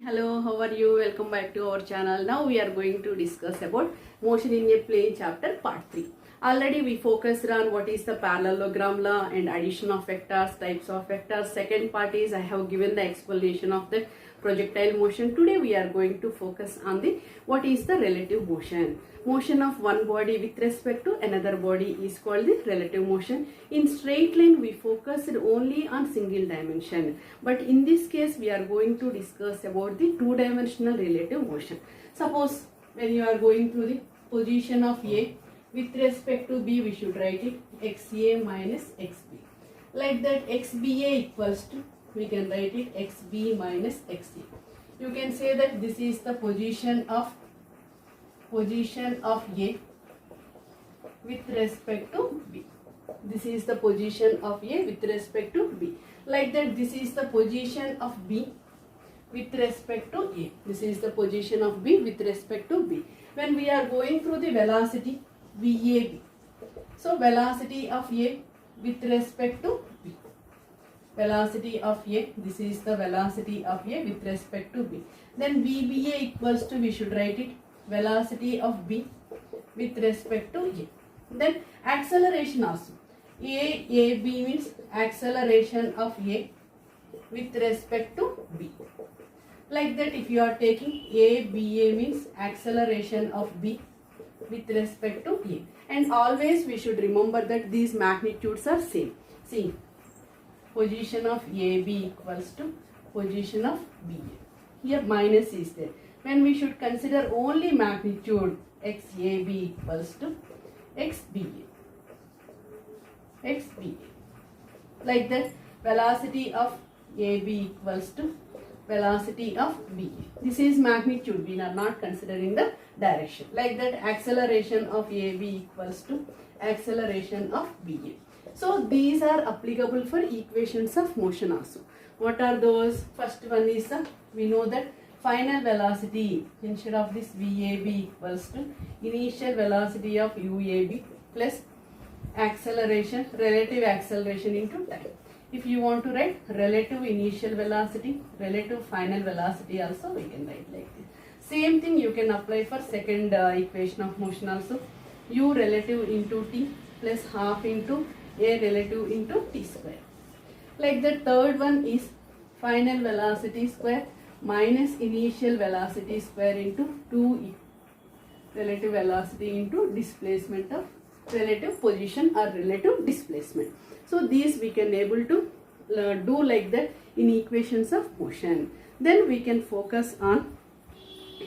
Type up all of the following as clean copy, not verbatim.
Hello, how are you? Welcome back to our channel. Now we are going to discuss about motion in a plane chapter part 3. Already we focused on what is the parallelogram law and addition of vectors, types of vectors. Second part is I have given the explanation of the projectile motion. Today we are going to focus on the what is the relative motion. Motion of one body with respect to another body is called the relative motion. In straight line we focused only on single dimension, but in this case we are going to discuss about the two-dimensional relative motion. Suppose when you are going through the position of A with respect to B, we should write it XA minus XB. Like that XBA equals to, we can write it XB minus XA. You can say that this is the position of A with respect to B. This is the position of A with respect to B. Like that this is the position of B with respect to A. This is the position of B with respect to B. When we are going through the velocity VAB. So velocity of A with respect to B. Velocity of A, this is the velocity of A with respect to B. Then VBA equals to, we should write it velocity of B with respect to A. Then acceleration also. AB means acceleration of A with respect to B. Like that if you are taking ABA means acceleration of B with respect to A. And always we should remember that these magnitudes are same. See, position of AB equals to position of BA. Here minus is there. When we should consider only magnitude, XAB equals to XBA. XBA. Like that velocity of AB equals to velocity of BA. This is magnitude. We are not considering the direction. Like that acceleration of AB equals to acceleration of BA. So these are applicable for equations of motion also. What are those? First one is we know that final velocity instead of this VAB equals to initial velocity of UAB plus acceleration, relative acceleration into time. If you want to write relative initial velocity, relative final velocity also, we can write like this. Same thing you can apply for second equation of motion also. U relative into T plus half into A relative into T square. Like the third one is final velocity square minus initial velocity square into 2 relative velocity into displacement of relative position or relative displacement. So these we can able to do like that in equations of motion. Then we can focus on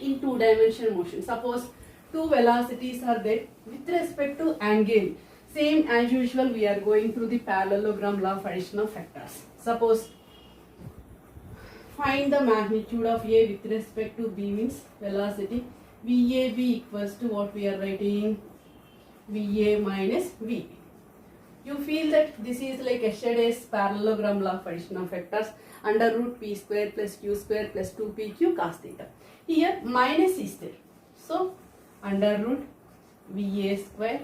in two-dimensional motion. Suppose two velocities are there with respect to angle. Same as usual we are going through the parallelogram law of addition of vectors. Suppose find the magnitude of A with respect to B means velocity. VAB equals to what we are writing? VA minus VB. You feel that this is like yesterday's parallelogram law of addition of vectors, under root P square plus Q square plus 2PQ cos theta. Here minus is there. So under root VA square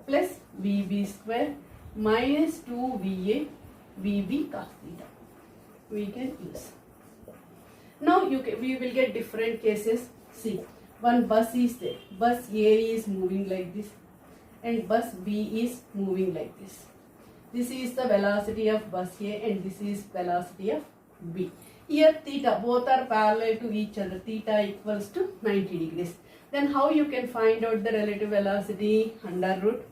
plus VB square minus 2VA VB cos theta. We can use. Now we will get different cases. See, one bus is there. Bus A is moving like this and bus B is moving like this. This is the velocity of bus A and this is velocity of B. Here theta, both are parallel to each other. Theta equals to 90 degrees. Then how you can find out the relative velocity? Under root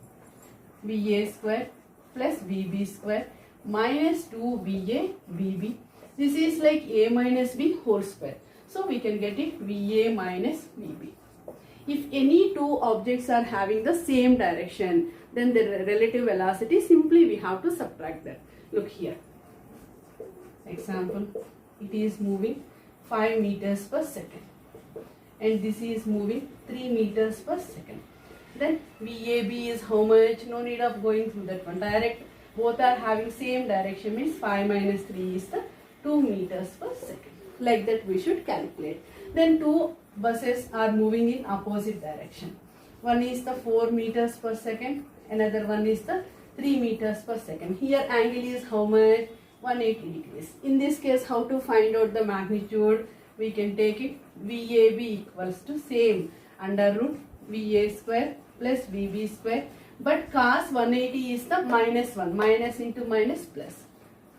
VA square plus VB square minus 2VA VB. This is like A minus B whole square. So we can get it VA minus VB. If any two objects are having the same direction, then the relative velocity, simply we have to subtract that. Look here. Example, it is moving 5 meters per second and this is moving 3 meters per second. Then VAB is how much? No need of going through that one. Direct, both are having same direction means 5 minus 3 is the 2 meters per second. Like that we should calculate. Then two buses are moving in opposite direction. One is the 4 meters per second, another one is the 3 meters per second. Here angle is how much? 180 degrees. In this case, how to find out the magnitude? we can take it VAB equals to same under root VA square plus VB square, but cos 180 is the minus 1, minus into minus plus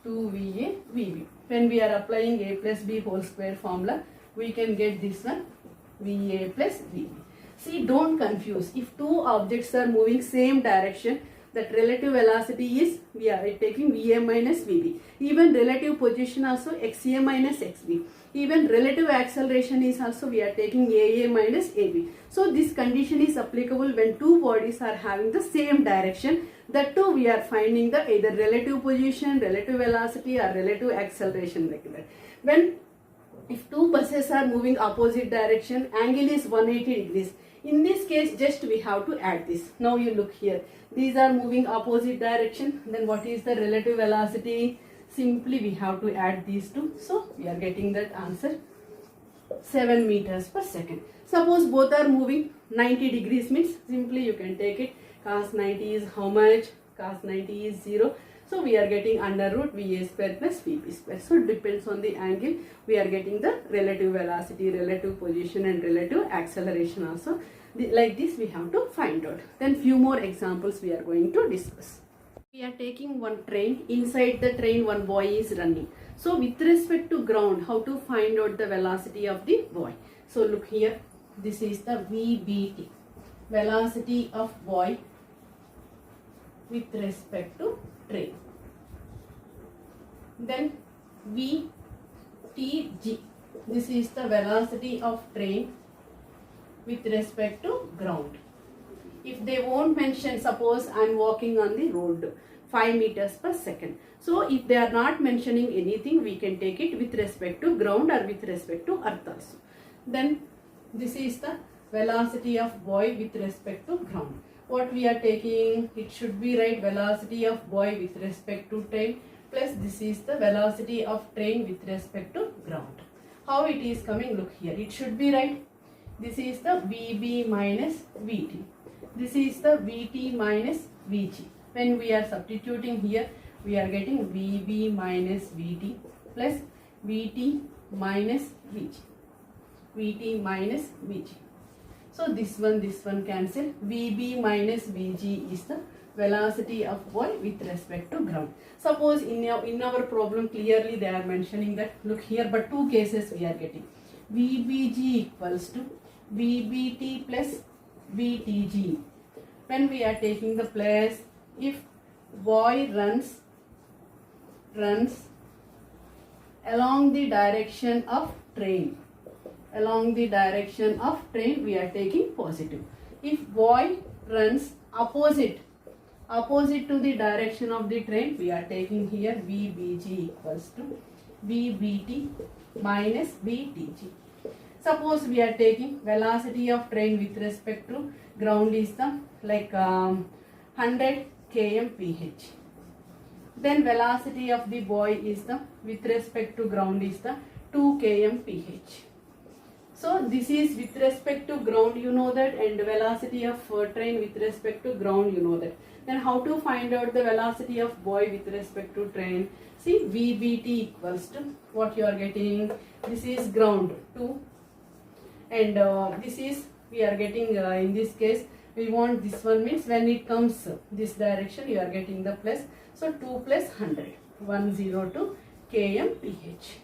2VA VB. When we are applying A plus B whole square formula, we can get this one VA plus VB. See, don't confuse. If two objects are moving same direction, that relative velocity is, we are taking VA minus VB. Even relative position also XA minus XB. Even relative acceleration is also, we are taking AA minus AB. So this condition is applicable when two bodies are having the same direction. That too we are finding the either relative position, relative velocity or relative acceleration like that. When if two buses are moving opposite direction, angle is 180 degrees. In this case, just we have to add this. Now you look here. These are moving opposite direction. Then what is the relative velocity? Simply we have to add these two. So we are getting that answer 7 meters per second. Suppose both are moving 90 degrees means simply you can take it. Cos 90 is how much? Cos 90 is 0. So we are getting under root VA square plus VB square. So it depends on the angle. We are getting the relative velocity, relative position and relative acceleration also. Like this we have to find out. Then few more examples we are going to discuss. We are taking one train. Inside the train one boy is running. So with respect to ground, how to find out the velocity of the boy? So look here. This is the VBT. Velocity of boy with respect to train. Then VTG. This is the velocity of train with respect to ground. If they won't mention, suppose I am walking on the road 5 meters per second. So if they are not mentioning anything, we can take it with respect to ground or with respect to earth also. Then this is the velocity of boy with respect to ground. What we are taking, it should be right, velocity of boy with respect to train plus this is the velocity of train with respect to ground. How it is coming, look here, it should be right. This is the VB minus VT. This is the VT minus VG. When we are substituting here, we are getting VB minus VT plus VT minus VG. VT minus VG. So this one cancel. VB minus VG is the velocity of boy with respect to ground. Suppose in our problem clearly they are mentioning that, look here, but two cases we are getting. VBG equals to VBT plus VTG. When we are taking the place, if boy runs along the direction of train, we are taking positive. If boy runs opposite to the direction of the train, we are taking here VBG equals to VBT minus VTG. Suppose we are taking velocity of train with respect to ground is the 100 kmph. Then velocity of the boy is the with respect to ground is the 2 kmph. So this is with respect to ground, you know that, and velocity of train with respect to ground, you know that. Then how to find out the velocity of boy with respect to train? See, VBT equals to what you are getting. This is ground 2, and this is we are getting in this case we want this one means when it comes this direction you are getting the plus. So 2 plus 100, 102 kmph.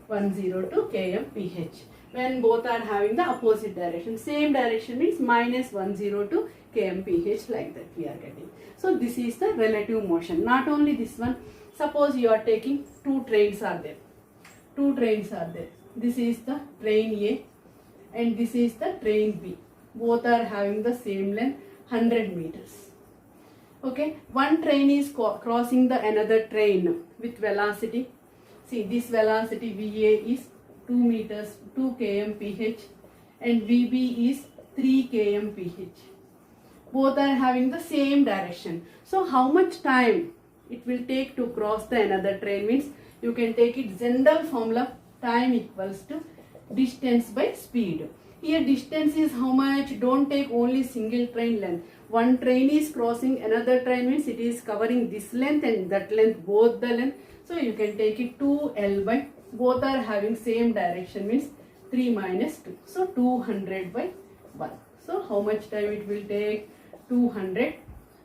102 kmph. When both are having the opposite direction, same direction means minus 102 kmph, like that we are getting. So this is the relative motion. Not only this one, suppose you are taking two trains are there. This is the train A and this is the train B. Both are having the same length, 100 meters. Okay, one train is crossing the another train with velocity. See, this velocity VA is 2 kmph and VB is 3 kmph. Both are having the same direction. So how much time it will take to cross the another train means you can take it general formula, time equals to distance by speed. Here distance is how much? Don't take only single train length. One train is crossing another train means it is covering this length and that length, both the length. So you can take it 2L by Both are having same direction means 3 minus 2. So 200 by 1. So how much time it will take? 200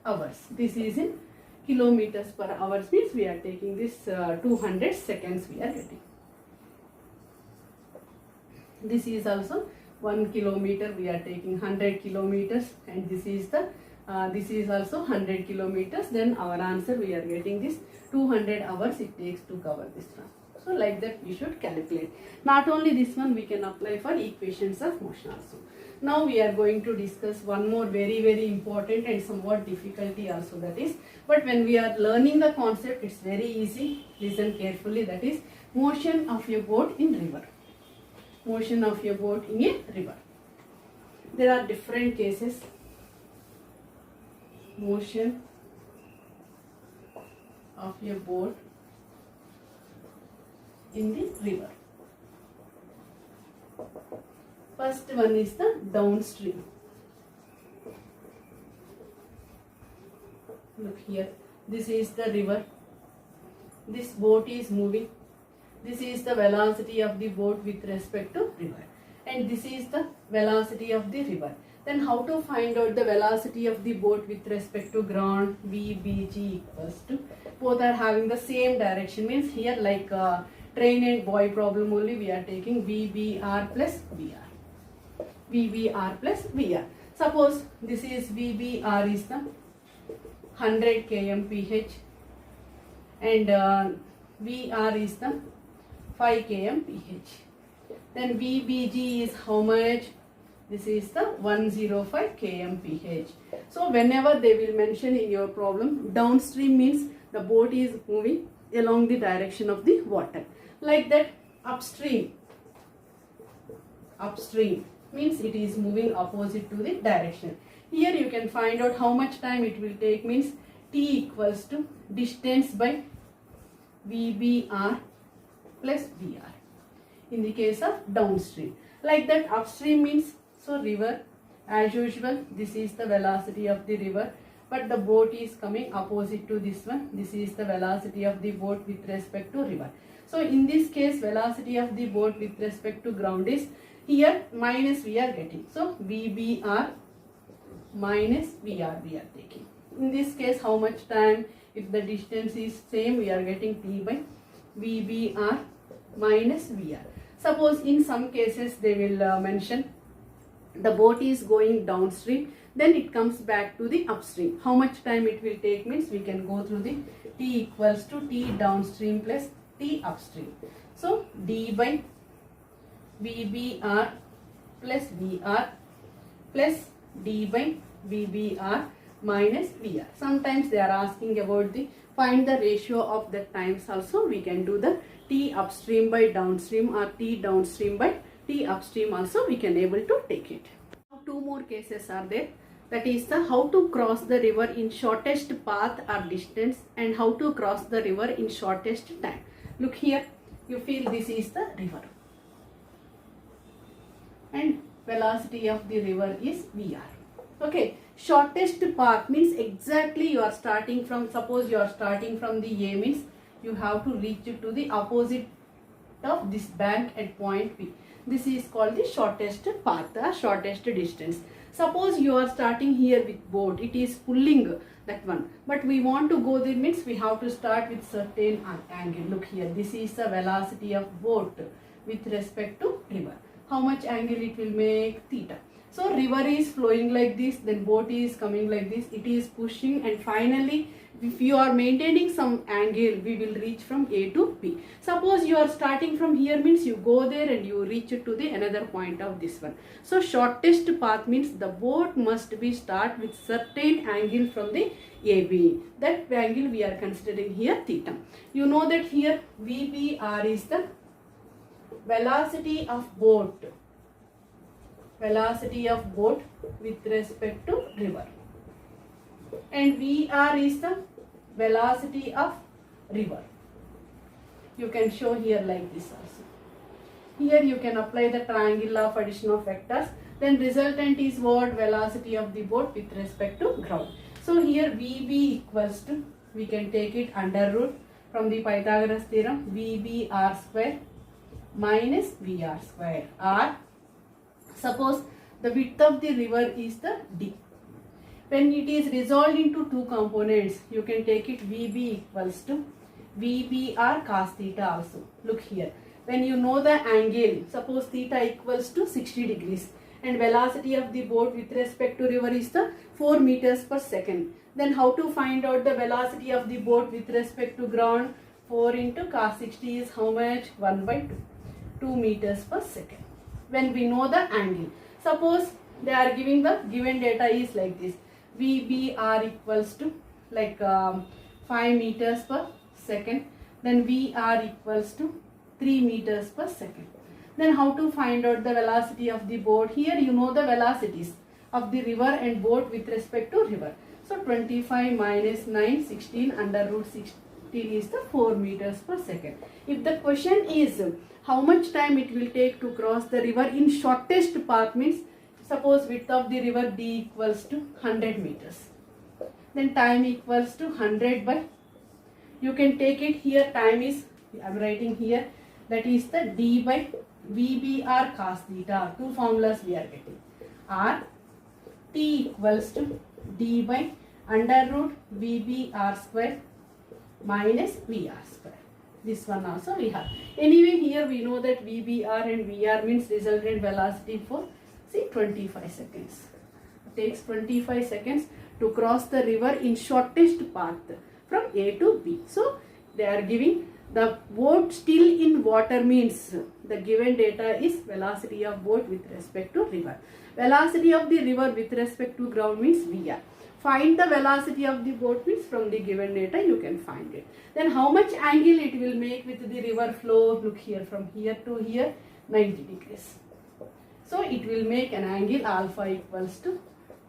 hours. This is in kilometers per hour means we are taking this 200 seconds we are getting. This is also 1 kilometer we are taking 100 kilometers, and this is the this is also 100 kilometers. Then our answer we are getting this 200 hours it takes to cover this one. So like that we should calculate. Not only this one, we can apply for equations of motion also. Now we are going to discuss one more very important and somewhat difficulty also, that is, but when we are learning the concept it's very easy. Listen carefully. That is motion of a boat in river. Motion of a boat in a river. There are different cases. Motion of a boat in the river. First one is the downstream. Look here, this is the river. This boat is moving. This is the velocity of the boat with respect to river, and this is the velocity of the river. Then how to find out the velocity of the boat with respect to ground? VBG equals to, both are having the same direction, means here like train and buoy problem only we are taking VBR plus VR. VBR plus VR. Suppose this is VBR is the 100 kmph and VR is the 5 kmph. Then VBG is how much? This is the 105 kmph. So whenever they will mention in your problem, downstream means the boat is moving along the direction of the water. Like that, upstream means it is moving opposite to the direction. Here you can find out how much time it will take, means T equals to distance by VBR plus VR in the case of downstream. Like that, upstream means, so river, as usual, this is the velocity of the river, but the boat is coming opposite to this one. This is the velocity of the boat with respect to river. So in this case, velocity of the boat with respect to ground is here minus we are getting. So VBR minus VR we are taking. In this case, how much time? If the distance is same, we are getting T by VBR minus VR. Suppose in some cases they will mention the boat is going downstream, then it comes back to the upstream. How much time it will take means we can go through the T equals to T downstream plus T upstream. So D by VBR plus VR plus D by VBR minus VR. Sometimes they are asking about the find the ratio of the times also. We can do the T upstream by downstream or T downstream by T upstream also we can able to take it. Now two more cases are there. That is the how to cross the river in shortest path or distance and how to cross the river in shortest time. Look here, you feel this is the river and velocity of the river is VR. Okay, shortest path means exactly you are starting from, suppose you are starting from the A means you have to reach to the opposite of this bank at point P. This is called the shortest path or shortest distance. Suppose you are starting here with boat, it is pulling that one, but we want to go there means we have to start with certain angle. Look here, this is the velocity of boat with respect to river. How much angle it will make? Theta. So river is flowing like this, then boat is coming like this, it is pushing, and finally if you are maintaining some angle, we will reach from A to B. Suppose you are starting from here means you go there and you reach to the another point of this one. So shortest path means the boat must be start with certain angle from the AB. That angle we are considering here theta. You know that here VBR is the velocity of boat. Velocity of boat with respect to river. And VR is the velocity of river. You can show here like this also. Here you can apply the triangle of addition of vectors. Then resultant is what? Velocity of the boat with respect to ground. So here VB equals to, we can take it under root from the Pythagoras theorem, VBR square minus VR square. Or suppose the width of the river is the D. When it is resolved into two components, you can take it VB equals to VBR cos theta also. Look here. When you know the angle, suppose theta equals to 60 degrees and velocity of the boat with respect to river is the 4 meters per second. Then how to find out the velocity of the boat with respect to ground? 4 into cos 60 is how much? 1 by 2. 2 meters per second. When we know the angle. Suppose they are giving the given data is like this. VBR equals to like 5 meters per second. Then VR equals to 3 meters per second. Then how to find out the velocity of the boat? Here you know the velocities of the river and boat with respect to river. So 25 minus 9, 16 under root 16 is the 4 meters per second. If the question is how much time it will take to cross the river in shortest path, means suppose width of the river D equals to 100 meters. Then time equals to 100 by, you can take it here, time is, I am writing here, that is the D by VBR cos theta. Two formulas we are getting. Or T equals to D by under root VBR square minus VR square. This one also we have. Anyway, here we know that VBR and VR means resultant velocity for, see, 25 seconds. It takes 25 seconds to cross the river in shortest path from A to B. So they are giving the boat still in water, means the given data is velocity of boat with respect to river. Velocity of the river with respect to ground means VR. Find the velocity of the boat means from the given data you can find it. Then how much angle it will make with the river flow? Look here, from here to here 90 degrees. So it will make an angle alpha equals to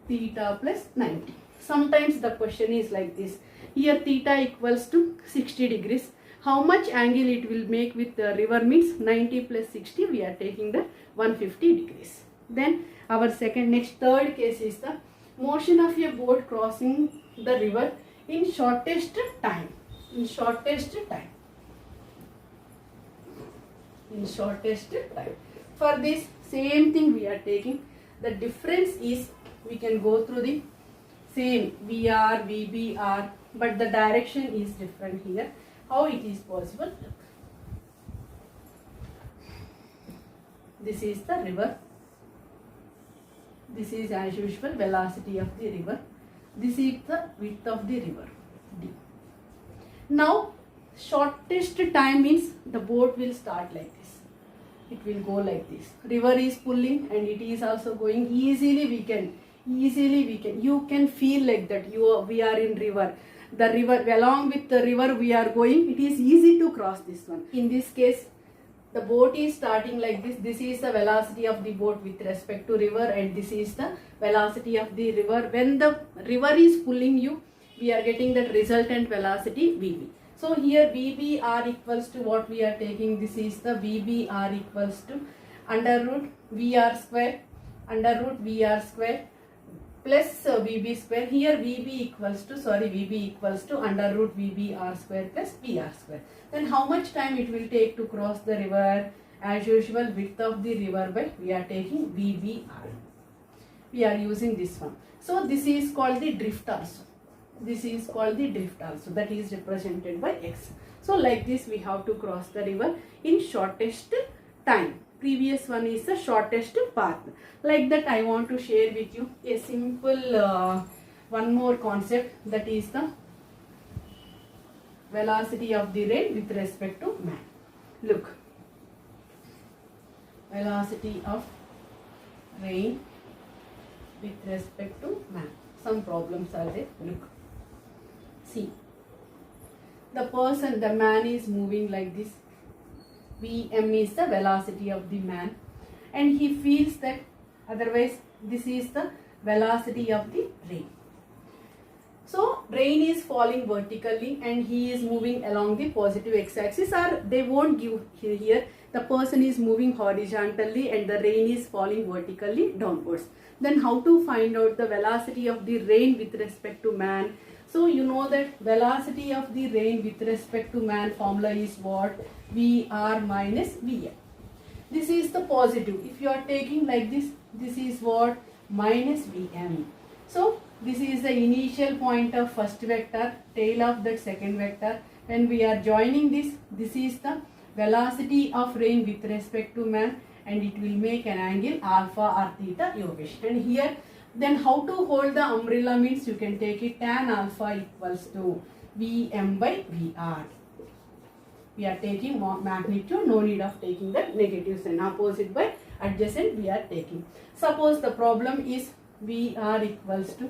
theta plus 90. Sometimes the question is like this. Here theta equals to 60 degrees. How much angle it will make with the river means 90 plus 60, we are taking the 150 degrees. Then our third case is the motion of a boat crossing the river in shortest time. In shortest time. In shortest time. For this same thing we are taking. The difference is we can go through the same VR, VBR, but the direction is different here. How it is possible? This is the river. This is as usual velocity of the river. This is the width of the river D. Now shortest time means the boat will start like this. It will go like this. River is pulling and it is also going easily. You can feel like that we are in river. The river, along with the river we are going, it is easy to cross this one. In this case, the boat is starting like this. This is the velocity of the boat with respect to river and this is the velocity of the river. When the river is pulling you, we are getting that resultant velocity VB. So here VBR equals to what we are taking. This is the VBR equals to under root VR square plus VB square. Here VB equals to under root VBR square plus VR square. Then how much time it will take to cross the river? As usual, width of the river by, we are taking VBR. We are using this one. So this is called the drift also. That is represented by X. So like this we have to cross the river in shortest time. Previous one is the shortest path. Like that I want to share with you a simple one more concept, that is the velocity of the rain with respect to man. Look, velocity of rain with respect to man. Some problems are there. Look, see, the man is moving like this. Vm is the velocity of the man and he feels that, otherwise this is the velocity of the rain. So rain is falling vertically and he is moving along the positive x-axis, or they won't give here the person is moving horizontally and the rain is falling vertically downwards. Then how to find out the velocity of the rain with respect to man? So you know that velocity of the rain with respect to man formula is what? VR minus Vm. This is the positive. If you are taking like this, this is what? Minus Vm. So this is the initial point of first vector, tail of that second vector. When we are joining this, this is the velocity of rain with respect to man, and it will make an angle alpha or theta yogish. And here, then how to hold the umbrella means you can take it tan alpha equals to Vm by Vr. We are taking magnitude, no need of taking the negative sign. Opposite by adjacent we are taking. Suppose the problem is Vr equals to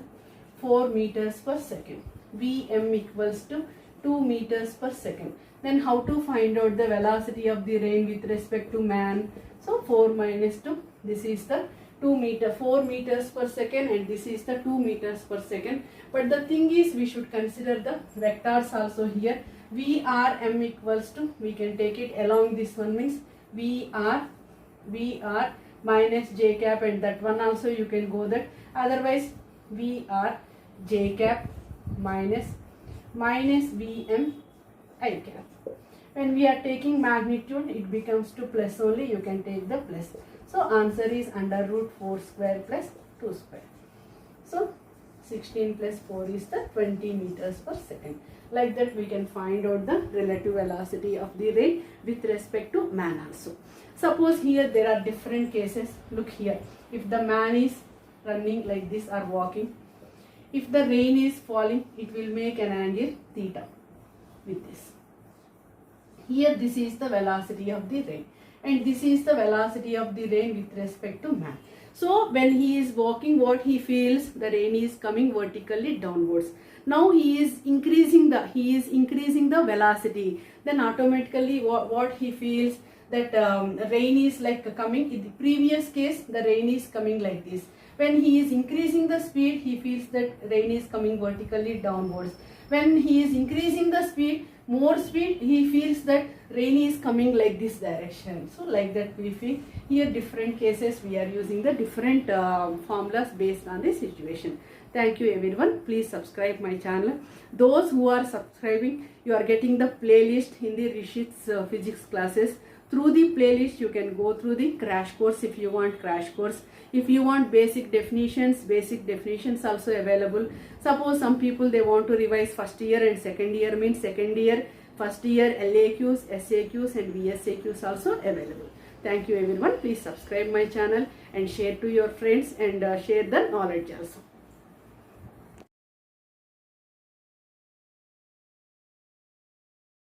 4 meters per second. Vm equals to 2 meters per second. Then how to find out the velocity of the rain with respect to man? So 4 minus 2, this is the 4 meters per second, and this is the 2 meters per second. But the thing is, we should consider the vectors also here. Vrm equals to, we can take it along this one means Vr minus j cap, and that one also you can go that. Otherwise Vr j cap minus Vm I cap. When we are taking magnitude, it becomes to plus only, you can take the plus. So answer is under root 4 square plus 2 square. So 16 plus 4 is the 20 meters per second. Like that we can find out the relative velocity of the rain with respect to man also. Suppose here there are different cases. Look here. If the man is running like this or walking, if the rain is falling, it will make an angle theta with this. Here this is the velocity of the rain, and this is the velocity of the rain with respect to man. So when he is walking, what he feels? The rain is coming vertically downwards. Now he is increasing the velocity. Then automatically what he feels? That rain is like coming. In the previous case, the rain is coming like this. When he is increasing the speed, he feels that rain is coming vertically downwards. When he is increasing the speed, more speed, he feels that rain is coming like this direction. So like that we feel. Here different cases we are using the different formulas based on the situation. Thank you everyone. Please subscribe my channel. Those who are subscribing, you are getting the playlist in the Rishit's physics classes. Through the playlist you can go through the crash course if you want crash course. If you want basic definitions also available. Suppose some people they want to revise first year and second year, means second year, first year LAQs, SAQs and VSAQs also available. Thank you everyone. Please subscribe my channel and share to your friends and share the knowledge also.